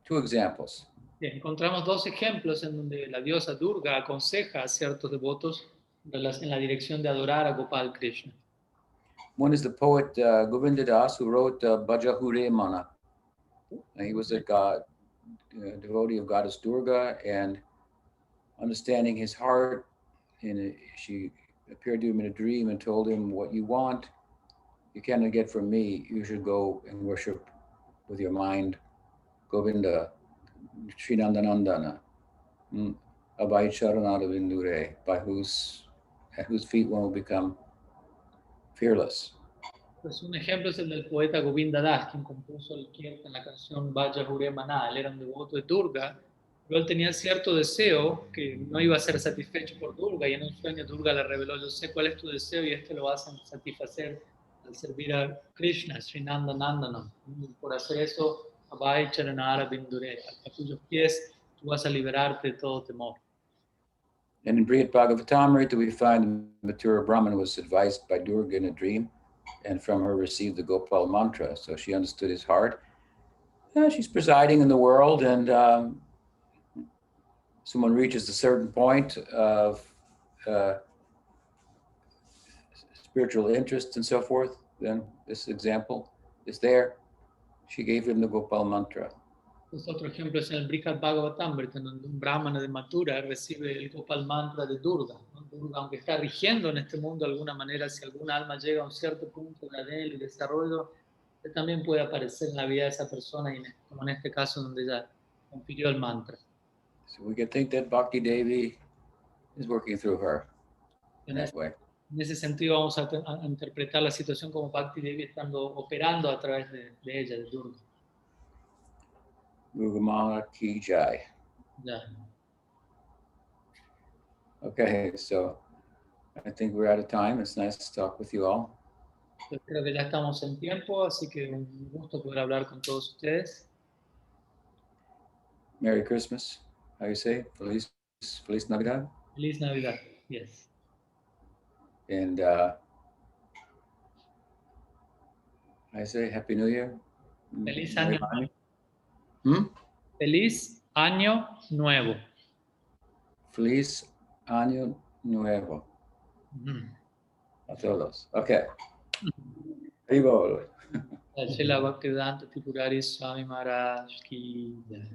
B: Two examples.
A: Bien, encontramos dos ejemplos en donde la diosa Durga aconseja a ciertos devotos en la dirección de adorar a Gopal Krishna.
B: One is the poet Govinda Das, who wrote Bhajahure Mana. He was a devotee of goddess Durga, and understanding his heart, she appeared to him in a dream and told him, what you want, you cannot get from me. You should go and worship with your mind Govinda, Srinandanandana, Abhay Charanadavindure, at whose feet one will become fearless.
A: Pues un ejemplo es el del poeta Govinda Das, quien compuso el kirtan, la canción Bhaja Hure Mana. Él era un devoto de Durga, pero él tenía cierto deseo que no iba a ser satisfecho por Durga, y en un sueño Durga le reveló, yo sé cuál es tu deseo y este lo vas a satisfacer al servir a Krishna, Srinanda Nandanam. Por hacer eso, Abhay Charanara Bindure, a cuyos pies tú vas a liberarte de todo temor.
B: And in Brihad Bhagavatamrita, we find the Mathura Brahman was advised by Durga in a dream, and from her received the Gopal mantra. So she understood his heart. She's presiding in the world, and someone reaches a certain point of spiritual interest and so forth, then this example is there. She gave him the Gopal mantra.
A: Otro ejemplo es en el Brihad Bhagavatamrita, en donde un brahmana de Mathura recibe el Gopal mantra de Durga. Durga, aunque está rigiendo en este mundo de alguna manera, si alguna alma llega a un cierto punto de nivel y desarrollo, él también puede aparecer en la vida de esa persona, como en este caso donde ella confirió el mantra.
B: So we can think that Bhakti Devi is working through her in that way.
A: En ese sentido vamos a interpretar la situación como Bhakti Devi estando operando a través de ella, de Durga.
B: Durgamana Ki Jai.
A: Ya.
B: Okay, so I think we're out of time. It's nice to talk with you all.
A: Yo creo que ya estamos en tiempo, así que un gusto poder hablar con todos ustedes.
B: Merry Christmas. How you say? Feliz Navidad.
A: Feliz Navidad. Yes.
B: And I say Happy New Year.
A: Feliz Año Nuevo.
B: Feliz
A: Año Nuevo.
B: Feliz Año Nuevo. A todos. Okay. Vivo.
A: Srila Bhaktivedanta Tripurari Swami Maharaj ki jai.